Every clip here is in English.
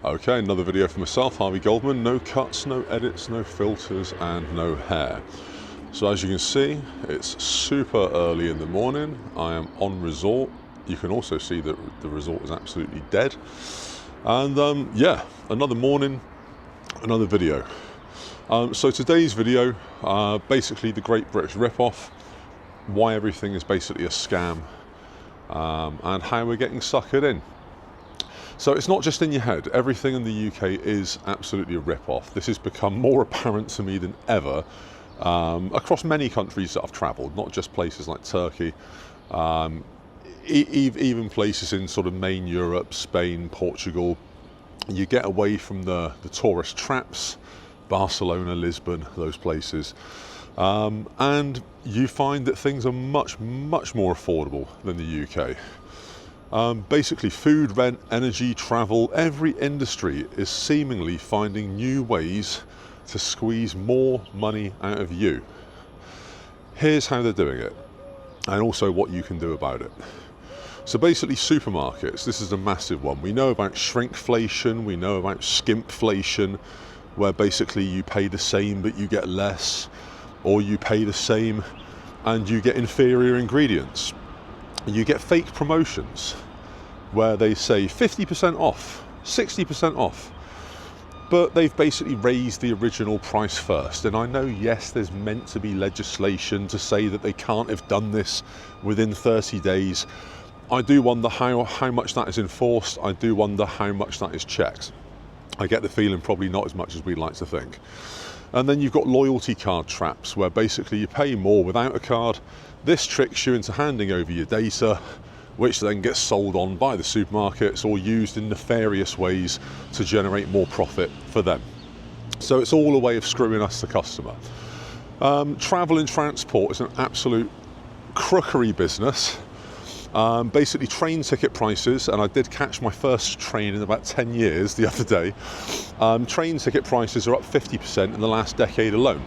Okay, another video for myself, Harvey Goldman. No cuts, no edits, no filters, and no hair. So as you can see, it's super early in the morning. I am on resort. You can also see that the resort is absolutely dead. And yeah, another morning, another video. So today's video, basically the Great British Rip-Off, why everything is basically a scam, and how we're getting suckered in. So it's not just in your head. Everything in the UK is absolutely a rip-off. This has become more apparent to me than ever across many countries that I've travelled, not just places like Turkey, even places in sort of main Europe, Spain, Portugal. You get away from the tourist traps, Barcelona, Lisbon, those places, and you find that things are much more affordable than the UK. Basically food, rent, energy, travel, every industry is seemingly finding new ways to squeeze more money out of you. Here's how they're doing it, and also what you can do about it. So basically supermarkets, this is a massive one. We know about shrinkflation, we know about skimpflation, where basically you pay the same but you get less, or you pay the same and you get inferior ingredients. You get fake promotions where they say 50% off, 60% off, but they've basically raised the original price first. And I know, yes, there's meant to be legislation to say that they can't have done this within 30 days. I do wonder how much that is enforced. I do wonder how much that is checked. I get the feeling probably not as much as we'd like to think. And then you've got loyalty card traps where basically you pay more without a card. This tricks you into handing over your data, which then gets sold on by the supermarkets or used in nefarious ways to generate more profit for them. So it's all a way of screwing us, the customer. Travel and transport is an absolute crookery business. Basically train ticket prices, and I did catch my first train in about 10 years the other day. Train ticket prices are up 50% in the last decade alone,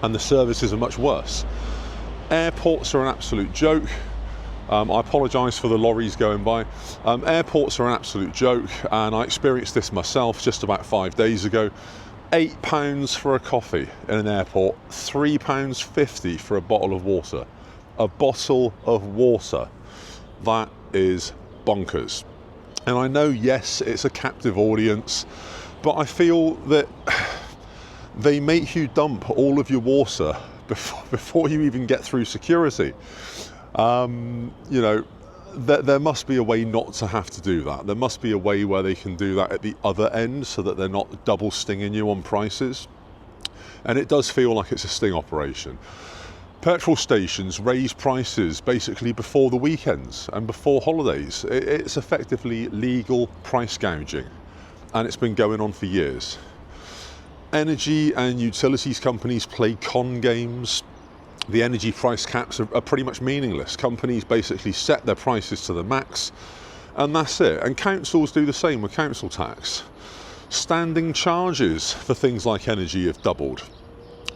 and the services are much worse. Airports are an absolute joke. I apologise for the lorries going by. Airports are an absolute joke, and I experienced this myself just about 5 days ago. £8 for a coffee in an airport, £3.50 for a bottle of water. A bottle of water. That is bonkers. And I know, yes, it's a captive audience, but I feel that they make you dump all of your water before you even get through security. You know, there must be a way not to have to do that. There must be a way where they can do that at the other end so that they're not double stinging you on prices. And it does feel like it's a sting operation. Petrol stations raise prices basically before the weekends and before holidays. It's effectively legal price gouging, and it's been going on for years. Energy and utilities companies play con games. The energy price caps are pretty much meaningless. Companies basically set their prices to the max, and that's it. And councils do the same with council tax. Standing charges for things like energy have doubled.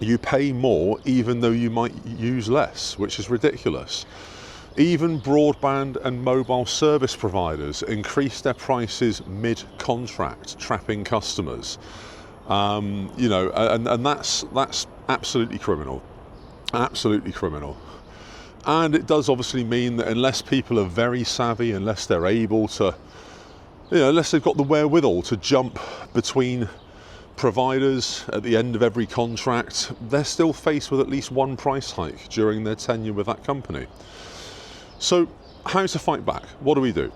You pay more even though you might use less, which is ridiculous. Even broadband and mobile service providers increase their prices mid-contract, trapping customers. You know, and that's absolutely criminal. Absolutely criminal. And it does obviously mean that unless people are very savvy, unless they're able to, you know, unless they've got the wherewithal to jump between providers at the end of every contract, they're still faced with at least one price hike during their tenure with that company. So how to fight back? What do we do?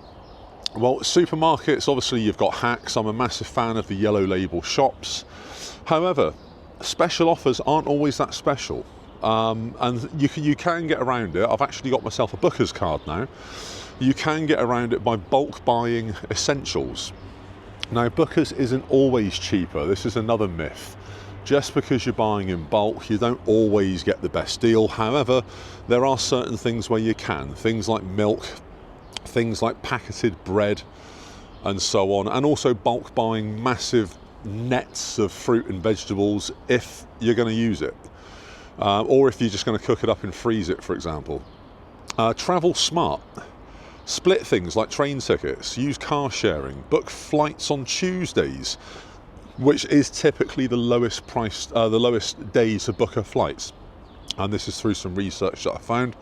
Well, supermarkets, obviously you've got hacks. I'm a massive fan of the yellow label shops. However, special offers aren't always that special. And you can get around it. I've actually got myself a Booker's card now. You can get around it by bulk buying essentials. Now, Booker's isn't always cheaper. This is another myth. Just because you're buying in bulk, you don't always get the best deal. However, there are certain things where you can. Things like milk, things like packeted bread, and so on. And also bulk buying massive nets of fruit and vegetables if you're going to use it. Or if you're just going to cook it up and freeze it, for example. Travel smart. Split things like train tickets, use car sharing, book flights on Tuesdays, which is typically the lowest price, the lowest day to book a flight. And this is through some research that I found.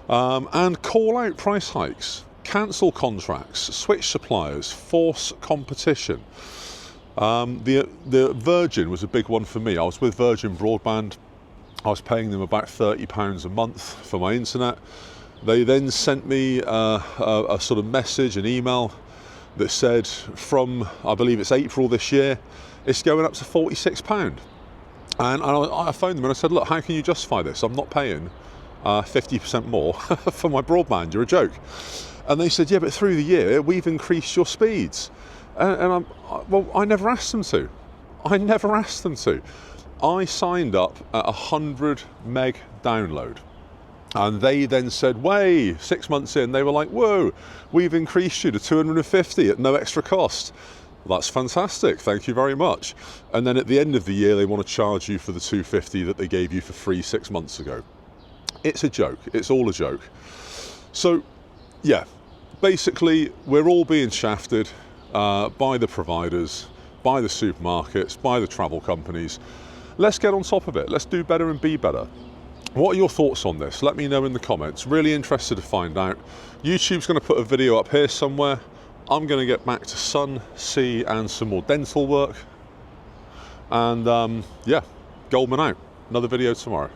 And call out price hikes, cancel contracts, switch suppliers, force competition. The Virgin was a big one for me. I was with Virgin Broadband. I was paying them about £30 a month for my internet. They then sent me a sort of message, an email that said from, I believe it's April this year, it's going up to £46. And I phoned them and I said, look, how can you justify this? I'm not paying 50% more for my broadband, you're a joke. And they said, yeah, but through the year, we've increased your speeds. Well, I never asked them to. I never asked them to. I signed up at 100 meg download. And they then said, way, 6 months in, they were like, whoa, we've increased you to 250 at no extra cost. Well, that's fantastic, thank you very much. And then at the end of the year, they want to charge you for the 250 that they gave you for free 6 months ago. It's a joke, it's all a joke. So, yeah, basically, we're all being shafted by the providers, by the supermarkets, by the travel companies. Let's get on top of it, let's do better and be better. What are your thoughts on this? Let me know in the comments. Really interested to find out. YouTube's going to put a video up here somewhere. I'm going to get back to sun, sea and some more dental work. And yeah, Goldman out. Another video tomorrow.